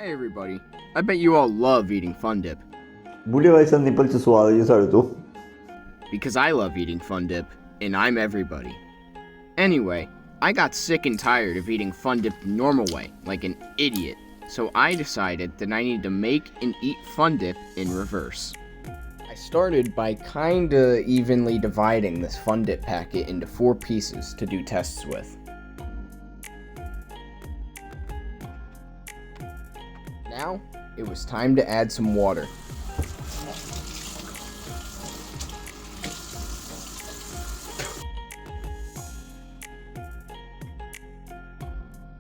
Hey everybody, I bet you all love eating Fun Dip. Buliva essere nippolci suave, di solito. Because I love eating Fun Dip, and I'm everybody. Anyway, I got sick and tired of eating Fun Dip the normal way, like an idiot, so I decided that I needed to make and eat Fun Dip in reverse. I started by kinda evenly dividing this Fun Dip packet into 4 pieces to do tests with. Now, it was time to add some water.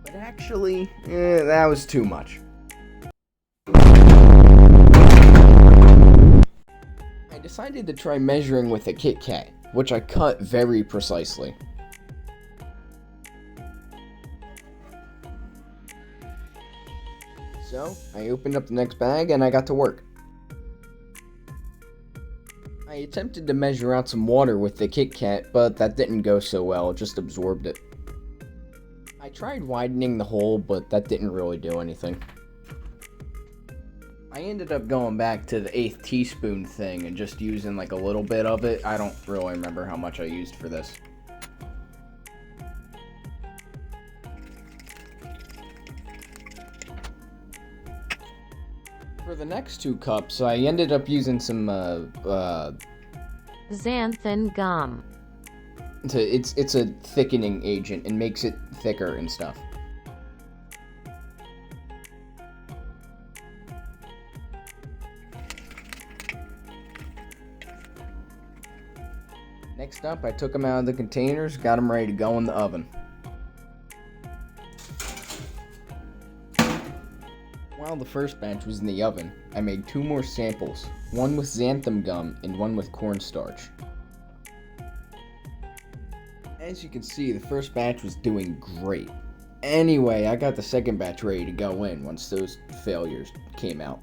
But actually, that was too much. I decided to try measuring with a Kit Kat, which I cut very precisely. So, I opened up the next bag and I got to work. I attempted to measure out some water with the Kit Kat, but that didn't go so well, it just absorbed it. I tried widening the hole, but that didn't really do anything. I ended up going back to the 1/8 teaspoon thing and just using like a little bit of it. I don't really remember how much I used for this. For the next 2 cups, I ended up using some, xanthan gum. It's a thickening agent and makes it thicker and stuff. Next up, I took them out of the containers, got them ready to go in the oven. While the first batch was in the oven, I made 2 more samples, one with xanthan gum and one with cornstarch. As you can see, the first batch was doing great. Anyway, I got the second batch ready to go in once those failures came out.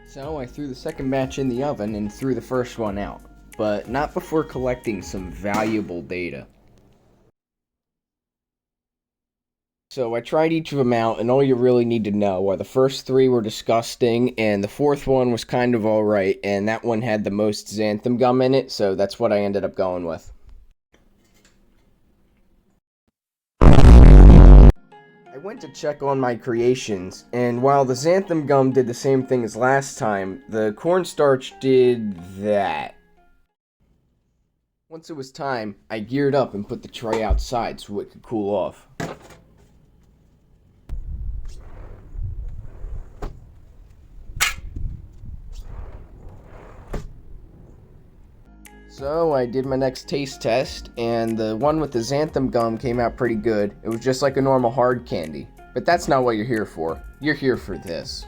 So I threw the second batch in the oven and threw the first one out, but not before collecting some valuable data. So I tried each of them out, and all you really need to know are the first 3 were disgusting, and the 4th one was kind of alright, and that one had the most xanthan gum in it, so that's what I ended up going with. I went to check on my creations, and while the xanthan gum did the same thing as last time, the cornstarch did that. Once it was time, I geared up and put the tray outside so it could cool off. So I did my next taste test, and the one with the xanthan gum came out pretty good. It was just like a normal hard candy. But that's not what you're here for. You're here for this.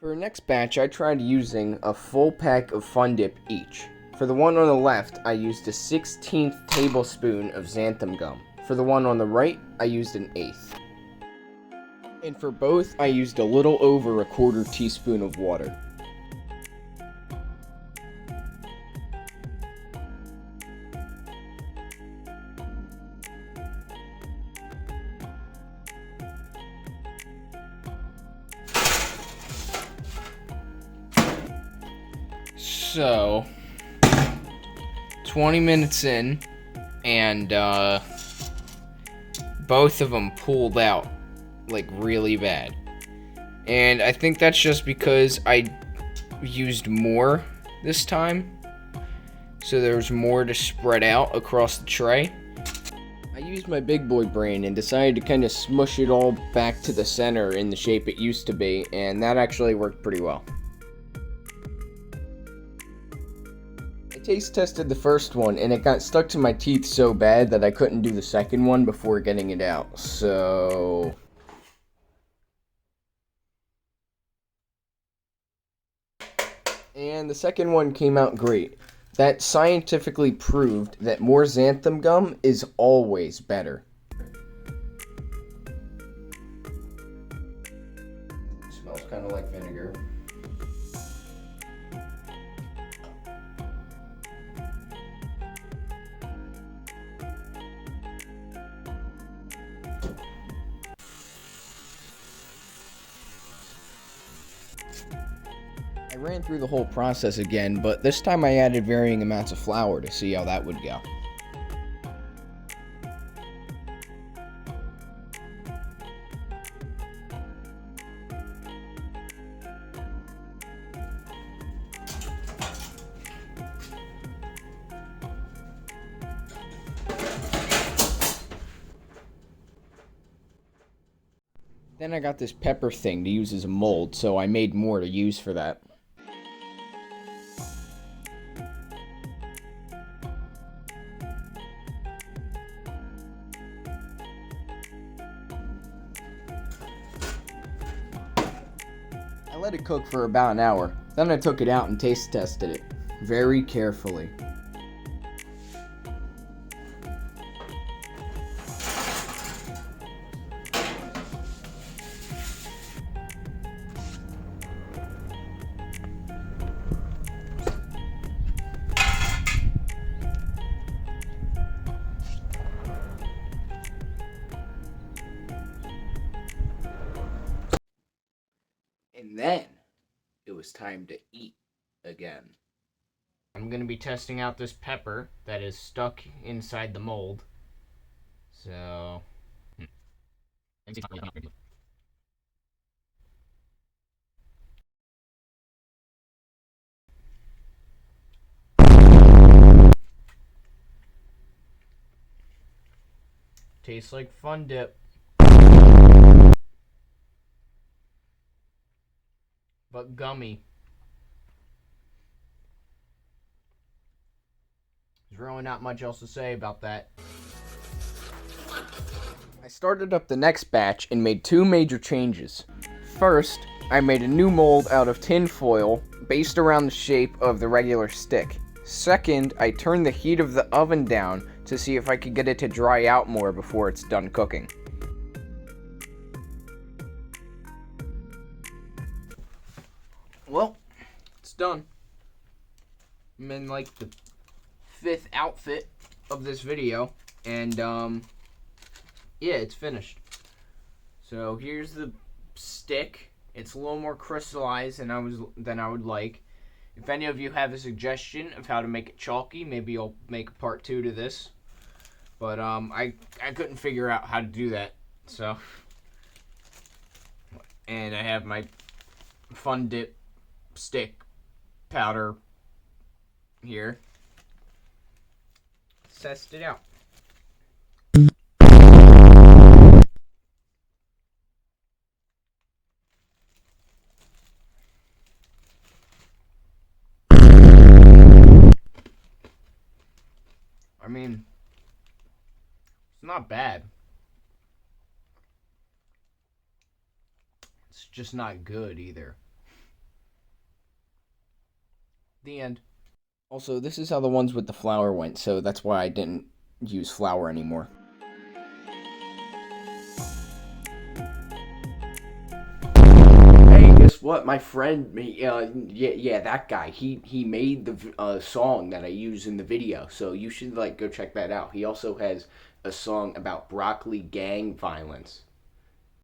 For the next batch, I tried using a full pack of Fun Dip each. For the one on the left, I used a 1/16 tablespoon of xanthan gum. For the one on the right, I used an 1/8. And for both, I used a little over a 1/4 teaspoon of water. So, 20 minutes in, and both of them pulled out, like, really bad. And I think that's just because I used more this time, so there was more to spread out across the tray. I used my big boy brain and decided to kind of smush it all back to the center in the shape it used to be, and that actually worked pretty well. I taste tested the first one and it got stuck to my teeth so bad that I couldn't do the second one before getting it out. So and the second one came out great. That scientifically proved that more xanthan gum is always better. Smells kind of like vinegar. I ran through the whole process again, but this time I added varying amounts of flour to see how that would go. Then I got this pepper thing to use as a mold, so I made more to use for that. I let it cook for about an hour. Then I took it out and taste tested it very carefully. And then it was time to eat again. I'm going to be testing out this pepper that is stuck inside the mold. So. Tastes like Fun Dip. But gummy. There's really not much else to say about that. I started up the next batch and made two major changes. First, I made a new mold out of tin foil based around the shape of the regular stick. Second, I turned the heat of the oven down to see if I could get it to dry out more before it's done cooking. Well, it's done. I'm in like the 5th outfit of this video, and yeah, it's finished. So here's the stick. It's a little more crystallized than I would like. If any of you have a suggestion of how to make it chalky, maybe I'll make a part 2 to this. But I couldn't figure out how to do that. So, and I have my Fun Dip stick powder here. Test it out. I mean, it's not bad. It's just not good either. The end. Also, this is how the ones with the flour went, so that's why I didn't use flour anymore. Hey, guess what? My friend, yeah, that guy. He made the song that I use in the video, so you should go check that out. He also has a song about broccoli gang violence.